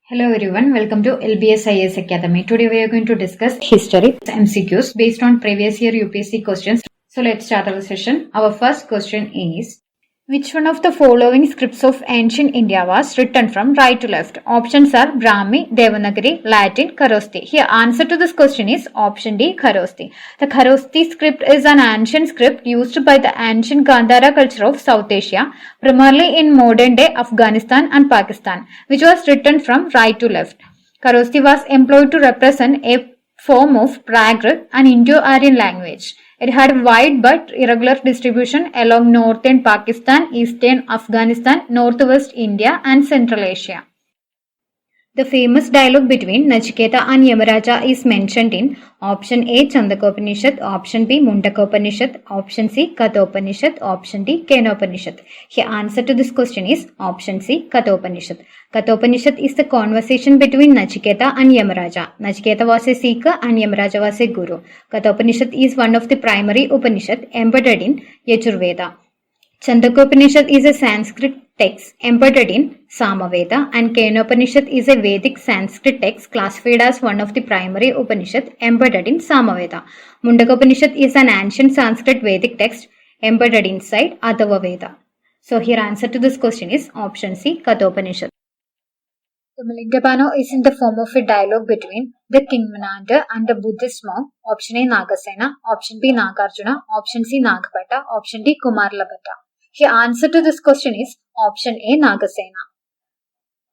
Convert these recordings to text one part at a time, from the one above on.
Hello everyone, welcome to LBS IAS Academy. Today we are going to discuss history MCQs based on previous year UPSC questions. So let's start our session. Our first question is, which one of the following scripts of ancient India was written from right to left? Options are Brahmi, Devanagari, Latin, Kharosthi. Here answer to this question is option D, Kharosthi. The Kharosthi script is an ancient script used by the ancient Gandhara culture of South Asia, primarily in modern day Afghanistan and Pakistan, which was written from right to left. Kharosthi was employed to represent a form of Prakrit, an Indo-Aryan language. It had wide but irregular distribution along northern Pakistan, eastern Afghanistan, northwest India and Central Asia. The famous dialogue between Nachiketa and Yamaraja is mentioned in option A, Chandakopanishad, option B, Mundakopanishad, option C, Kathopanishad, option D, Kenopanishad. Here answer to this question is option C, Kathopanishad. Kathopanishad is the conversation between Nachiketa and Yamaraja. Nachiketa was a seeker and Yamaraja was a guru. Kathopanishad is one of the primary Upanishad embedded in Yajurveda. Chandakopanishad is a Sanskrit text embedded in Samaveda, and Kenopanishad is a Vedic Sanskrit text classified as one of the primary Upanishad embedded in Samaveda. Mundakopanishad is an ancient Sanskrit Vedic text embedded inside Adhava Veda. So here answer to this question is option C, Kathopanishad. The Milingapano is in the form of a dialogue between the king Menander and the Buddhist monk. Option A, Nagasena, option B, Nagarjuna, option C, Nagapata, option D, Kumarlabhata. Here answer to this question is option A, Nagasena.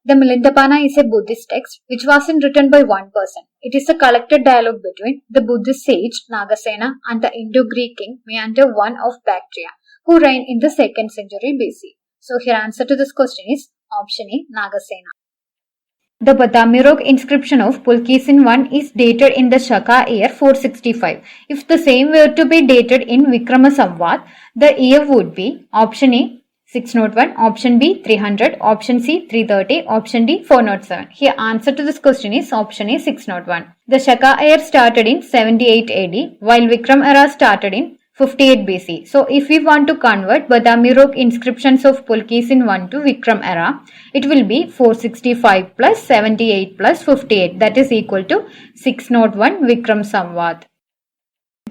The Milindapana is a Buddhist text which wasn't written by one person. It is a collected dialogue between the Buddhist sage Nagasena and the Indo-Greek king Menander I of Bactria, who reigned in the 2nd century BC. So here answer to this question is option A, Nagasena. The Badamirog inscription of Pulkesin I is dated in the Shaka year 465. If the same were to be dated in Vikrama Samvat, the year would be option A 601, option B 300, option C 330, option D 407. Here answer to this question is option A 601. The Shaka year started in 78 AD while Vikram era started in 58 BC. So if we want to convert Badamirog inscriptions of Pulkesin I to Vikram era, it will be 465 plus 78 plus 58, that is equal to 601 Vikram Samvat.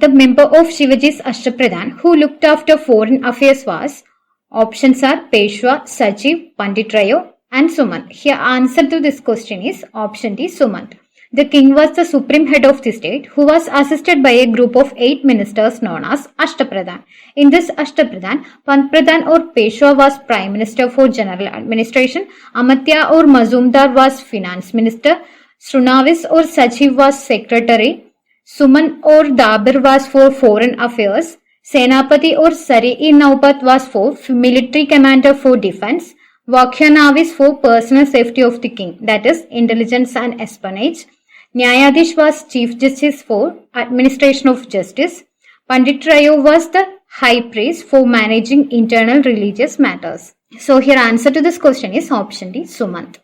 The member of Shivaji's Ashtapradhan who looked after foreign affairs was, options are Peshwa, Sachiv, Panditrayo and Sumant. Here answer to this question is option D, Sumant. The king was the supreme head of the state who was assisted by a group of 8 ministers known as Ashtapradhan. In this Ashtapradhan, Pantpradhan or Peshwa was prime minister for general administration, Amatya or Mazumdar was finance minister, Srunavis or Sachiv was secretary, Suman or Dabir was for foreign affairs, Senapati or Sari-i-Naubat was for military commander for defense, Vakyanavis for personal safety of the king, that is intelligence and espionage. Nyayadish was chief justice for administration of justice. Panditrayo was the high priest for managing internal religious matters. So here answer to this question is option D, Sumant.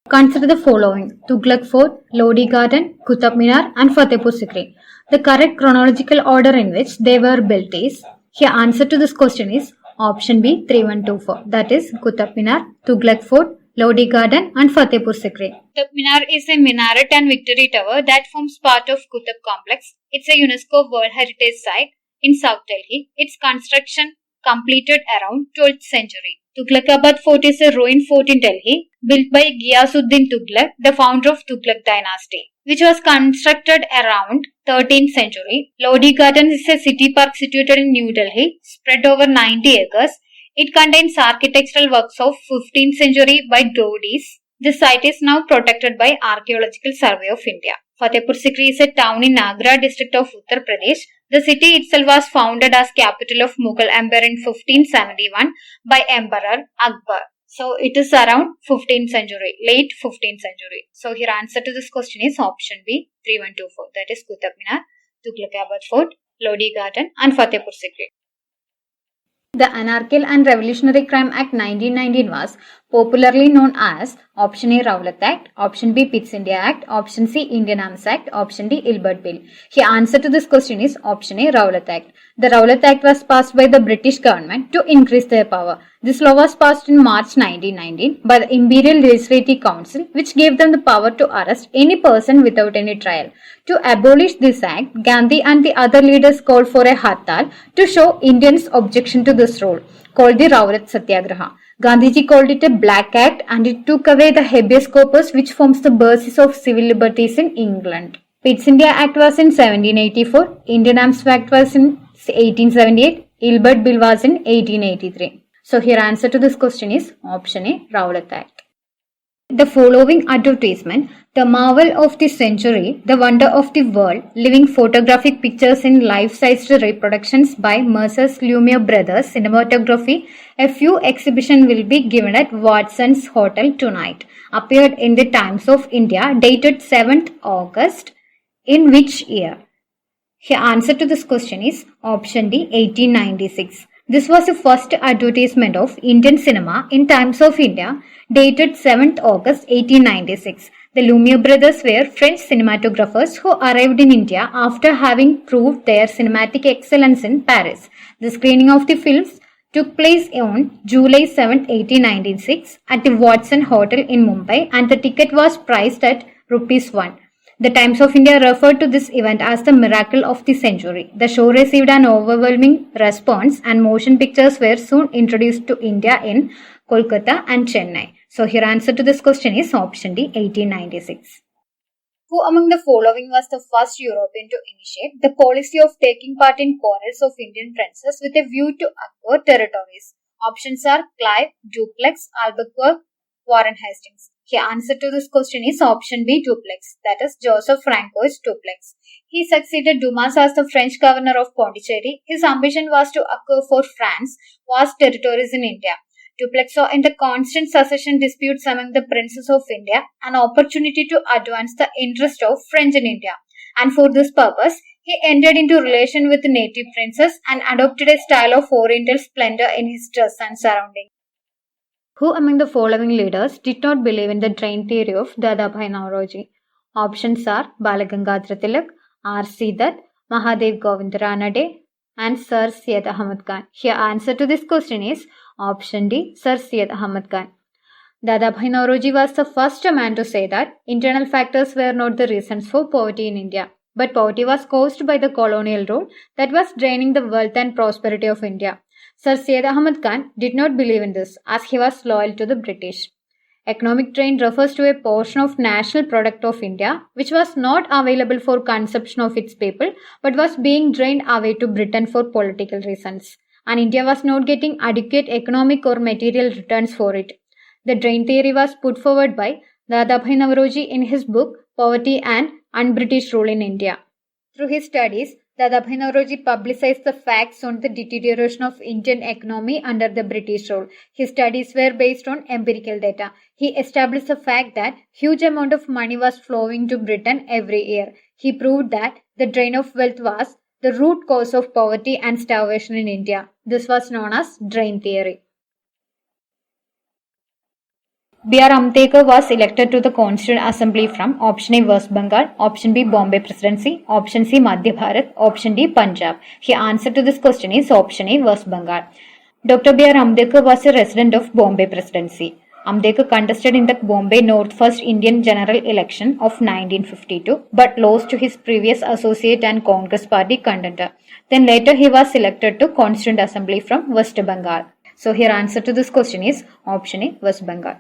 Consider the following: Tughlaq Fort, Lodi Garden, Qutub Minar and Fatehpur Sikri. The correct chronological order in which they were built is, here answer to this question is option B, 3124. That is Qutub Minar, Tughlaq Fort, Lodi Garden and Fatehpur Sikri. Qutub Minar is a minaret and victory tower that forms part of Qutub complex. It's a UNESCO World Heritage Site in South Delhi. Its construction completed around 12th century. Tughlaqabad Fort is a ruined fort in Delhi built by Ghiyasuddin Tughlaq, the founder of Tughlaq dynasty, which was constructed around 13th century. Lodi Garden is a city park situated in New Delhi, spread over 90 acres. It contains architectural works of 15th century by Dodis. The site is now protected by Archaeological Survey of India. Fatehpur Sikri is a town in Agra district of Uttar Pradesh. The city itself was founded as capital of Mughal Empire in 1571 by Emperor Akbar. So it is around 15th century, late 15th century. So here answer to this question is option B, 3124. That is Qutub Minar, Tughlaqabad Fort, Lodi Garden and Fatehpur Sikri. The Anarchical and Revolutionary Crime Act 1919 was popularly known as Option A, Rowlatt Act. Option B, Pitt's India Act. Option C, Indian Arms Act. Option D, Ilbert Bill. The answer to this question is option A, Rowlatt Act. The Rowlatt Act was passed by the British government to increase their power. This law was passed in March 1919 by the Imperial Legislative Council, which gave them the power to arrest any person without any trial. To abolish this act, Gandhi and the other leaders called for a hartal to show Indians' objection to this rule, called the Rowlatt Satyagraha. Gandhiji called it a black act and it took away the habeas corpus which forms the basis of civil liberties in England. Pitt's India Act was in 1784, Indian Arms Act was in 1878, Ilbert Bill was in 1883. So here answer to this question is option A, Rowlatt Act. The following advertisement, the marvel of the century, the wonder of the world, living photographic pictures in life-sized reproductions by Mercer's Lumiere Brothers Cinematography. A few exhibition will be given at Watson's Hotel tonight. Appeared in the Times of India, dated 7th August. In which year? Here answer to this question is option D, 1896. This was the first advertisement of Indian cinema in Times of India, dated 7th August 1896. The Lumiere brothers were French cinematographers who arrived in India after having proved their cinematic excellence in Paris. The screening of the films took place on July 7, 1896 at the Watson Hotel in Mumbai, and the ticket was priced at ₹1. The Times of India referred to this event as the miracle of the century. The show received an overwhelming response and motion pictures were soon introduced to India in Kolkata and Chennai. So here answer to this question is option D, 1896. Who among the following was the first European to initiate the policy of taking part in quarrels of Indian princes with a view to acquire territories? Options are Clive, Dupleix, Albuquerque, Warren Hastings. The answer to this question is option B, Dupleix, that is Joseph Francois Dupleix. He succeeded Dumas as the French governor of Pondicherry. His ambition was to acquire for France vast territories in India. Dupleix saw in the constant succession disputes among the princes of India an opportunity to advance the interest of French in India, and for this purpose he entered into relation with the native princes and adopted a style of oriental splendor in his dress and surroundings. Who among the following leaders did not believe in the drain theory of Dadabhai Naoroji? Options are Balagangadhar Tilak, R.C. Dutt, Mahadev Govind Ranade, and Sir Syed Ahmad Khan. Here answer to this question is option D, Sir Syed Ahmad Khan. Dadabhai Naoroji was the first man to say that internal factors were not the reasons for poverty in India, but poverty was caused by the colonial rule that was draining the wealth and prosperity of India. Sir Syed Ahmad Khan did not believe in this as he was loyal to the British. Economic drain refers to a portion of national product of India which was not available for consumption of its people but was being drained away to Britain for political reasons, and India was not getting adequate economic or material returns for it. The drain theory was put forward by Dadabhai Naoroji in his book Poverty and Un-British Rule in India. Through his studies, Dadabhai Naoroji publicized the facts on the deterioration of Indian economy under the British rule. His studies were based on empirical data. He established the fact that huge amount of money was flowing to Britain every year. He proved that the drain of wealth was the root cause of poverty and starvation in India. This was known as drain theory. B.R. Ambedkar was elected to the Constituent Assembly from option A, West Bengal, option B, Bombay Presidency, option C, Madhya Bharat, option D, Punjab. The answer to this question is option A, West Bengal. Dr. B.R. Ambedkar was a resident of Bombay Presidency. Ambedkar contested in the Bombay North First Indian General Election of 1952 but lost to his previous associate and Congress Party contender. Then later he was elected to Constituent Assembly from West Bengal. So here answer to this question is option A, West Bengal.